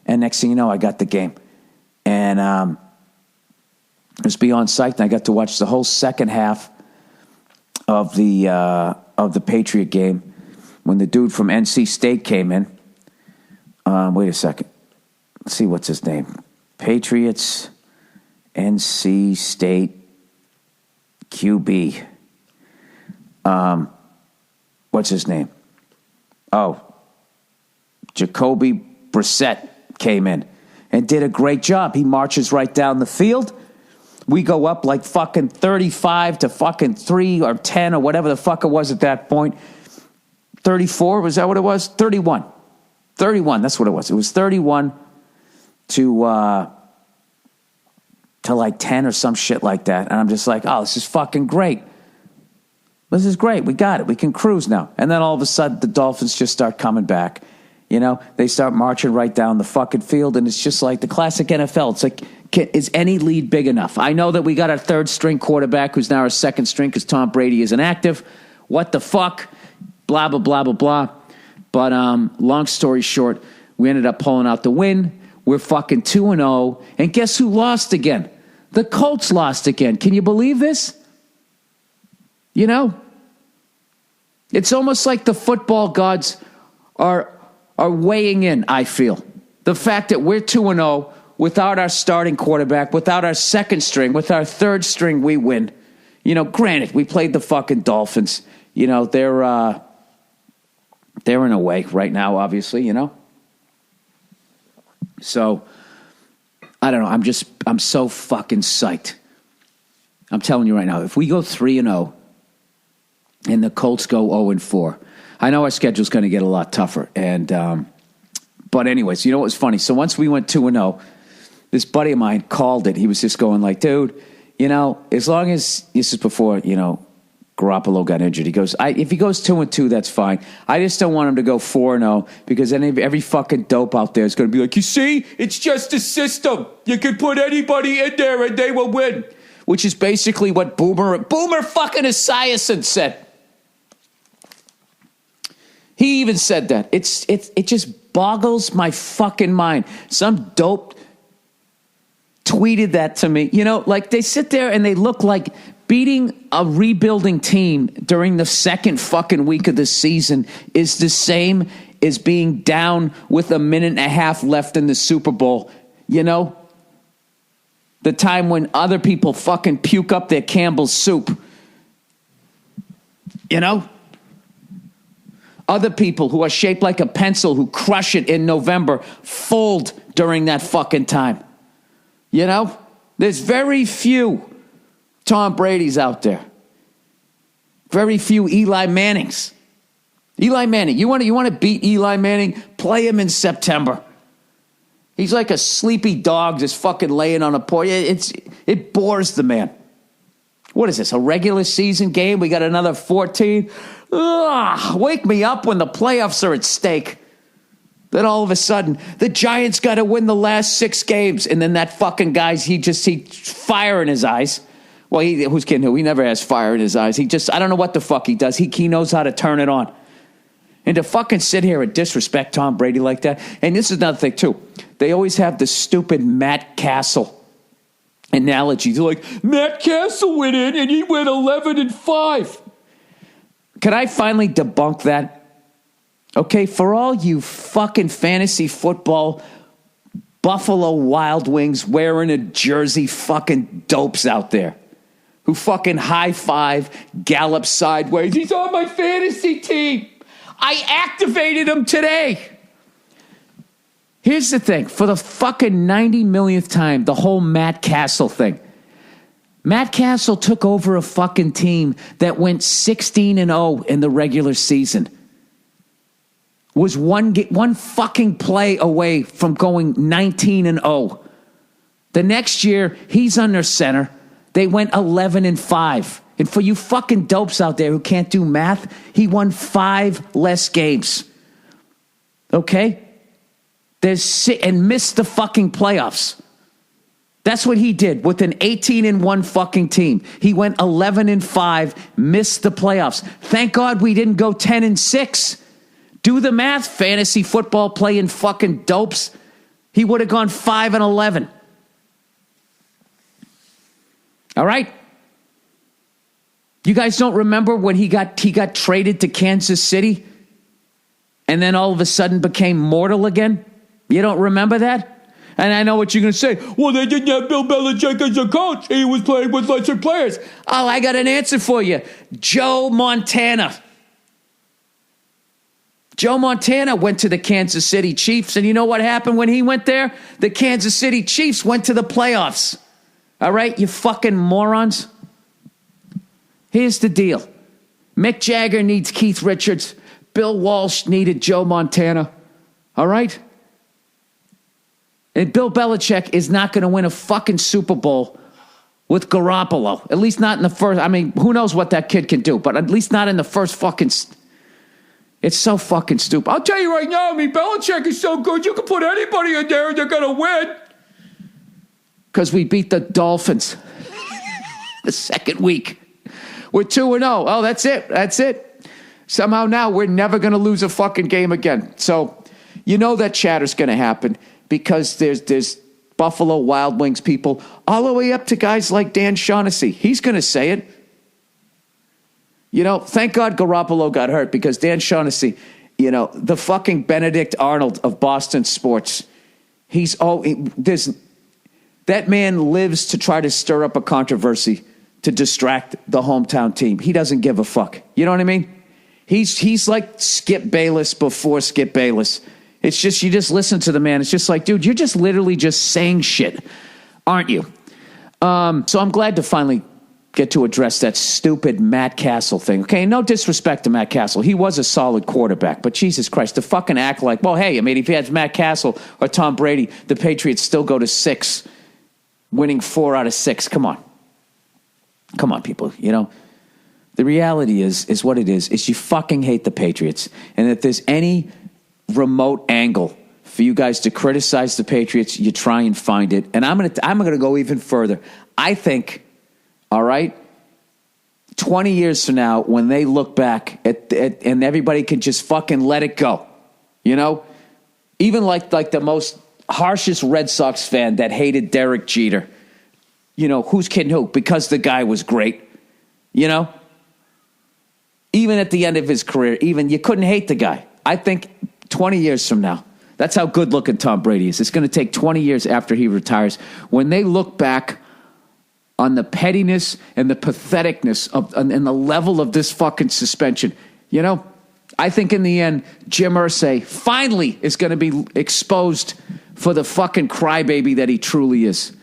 And next thing you know, I got the game. And I was beyond psyched, and I got to watch the whole second half of the Patriot game when the dude from NC State came in. Wait a second. Let's see, what's his name? Patriots, NC State, QB. What's his name? Oh, Jacoby Brissett came in and did a great job. He marches right down the field. We go up like fucking 35 to fucking 3 or 10 or whatever the fuck it was at that point. 34, was that what it was? 31. 31, that's what it was. It was 31 to like 10 or some shit like that. And I'm just like, oh, this is fucking great. This is great. We got it. We can cruise now. And then all of a sudden, the Dolphins just start coming back. You know, they start marching right down the fucking field, and it's just like the classic NFL. It's like, is any lead big enough? I know that we got our third-string quarterback who's now our second string because Tom Brady is inactive. What the fuck? Blah, blah, blah, blah, blah. But long story short, we ended up pulling out the win. We're fucking 2-0. And guess who lost again? The Colts lost again. Can you believe this? You know? It's almost like the football gods are weighing in, I feel. The fact that we're 2-0 without our starting quarterback, without our second string, with our third string, we win. You know, granted, we played the fucking Dolphins. You know, they're in a way right now, obviously, you know. So, I don't know. I'm so fucking psyched. I'm telling you right now, if we go 3-0 and the Colts go 0-4, I know our schedule's going to get a lot tougher. And, but anyways, you know what was funny? So once we went 2-0, this buddy of mine called it. He was just going like, dude, you know, as long as, this is before, you know, Garoppolo got injured. He goes, if he goes 2-2, that's fine. I just don't want him to go 4-0 because then every fucking dope out there is going to be like, you see, it's just a system. You can put anybody in there and they will win. Which is basically what Boomer fucking Esiason said. He even said that. It just boggles my fucking mind. Some dope tweeted that to me. You know, like they sit there and they look like beating a rebuilding team during the second fucking week of the season is the same as being down with a minute and a half left in the Super Bowl. You know? The time when other people fucking puke up their Campbell's soup. You know? Other people who are shaped like a pencil who crush it in November fold during that fucking time. You know? There's very few Tom Brady's out there. Very few Eli Mannings. Eli Manning, you want to beat Eli Manning? Play him in September. He's like a sleepy dog just fucking laying on a porch. It bores the man. What is this, a regular season game? We got another 14? Ugh, wake me up when the playoffs are at stake. Then all of a sudden, the Giants got to win the last 6 games. And then that fucking guy's, he fire in his eyes. Well, who's kidding who? He never has fire in his eyes. I don't know what the fuck he does. He knows how to turn it on. And to fucking sit here and disrespect Tom Brady like that. And this is another thing, too. They always have this stupid Matt Cassel analogy. They're like, Matt Cassel went in and he went 11-5. Can I finally debunk that? Okay, for all you fucking fantasy football Buffalo Wild Wings wearing a jersey fucking dopes out there who fucking high five, gallop sideways. He's on my fantasy team. I activated him today. Here's the thing. For the fucking 90 millionth time, the whole Matt Cassel thing. Matt Cassel took over a fucking team that went 16-0 in the regular season. Was one fucking play away from going 19-0. The next year, he's under center. They went 11-5. And for you fucking dopes out there who can't do math, he won 5 less games. Okay? And missed the fucking playoffs. That's what he did with an 18-1 fucking team. He went 11-5, missed the playoffs. Thank God we didn't go 10-6. Do the math, fantasy football playing fucking dopes. He would have gone 5-11. All right? You guys don't remember when he got traded to Kansas City and then all of a sudden became mortal again? You don't remember that? And I know what you're going to say. Well, they didn't have Bill Belichick as a coach. He was playing with lesser players. Oh, I got an answer for you. Joe Montana. Joe Montana went to the Kansas City Chiefs, and you know what happened when he went there? The Kansas City Chiefs went to the playoffs. All right, you fucking morons. Here's the deal. Mick Jagger needs Keith Richards. Bill Walsh needed Joe Montana. All right? And Bill Belichick is not going to win a fucking Super Bowl with Garoppolo. At least not in the first. I mean, who knows what that kid can do, but at least not in the first fucking. It's so fucking stupid. I'll tell you right now, I mean, Belichick is so good, you can put anybody in there and they're going to win. Because we beat the Dolphins the second week. We're 2-0. Oh, that's it. That's it. Somehow now we're never going to lose a fucking game again. So you know that chatter's going to happen. Because there's Buffalo Wild Wings people all the way up to guys like Dan Shaughnessy. He's going to say it. You know, thank God Garoppolo got hurt because Dan Shaughnessy, you know, the fucking Benedict Arnold of Boston sports, that man lives to try to stir up a controversy to distract the hometown team. He doesn't give a fuck. You know what I mean? He's like Skip Bayless before Skip Bayless. It's just, you just listen to the man. It's just like, dude, you're just literally just saying shit, aren't you? So I'm glad to finally get to address that stupid Matt Cassel thing. Okay, no disrespect to Matt Cassel. He was a solid quarterback, but Jesus Christ, to fucking act like, well, hey, I mean, if you had Matt Cassel or Tom Brady, the Patriots still go to 6, winning 4 out of 6. Come on. Come on, people, you know. The reality is what it is you fucking hate the Patriots. And if there's any remote angle for you guys to criticize the Patriots, you try and find it. And I'm gonna go even further. I think, all right, 20 years from now, when they look back at and everybody can just fucking let it go, you know, even like the most harshest Red Sox fan that hated Derek Jeter, you know, who's kidding who? Because the guy was great, you know. Even at the end of his career, even you couldn't hate the guy. I think 20 years from now, that's how good-looking Tom Brady is. It's going to take 20 years after he retires. When they look back on the pettiness and the patheticness and the level of this fucking suspension, you know, I think in the end, Jim Irsay finally is going to be exposed for the fucking crybaby that he truly is.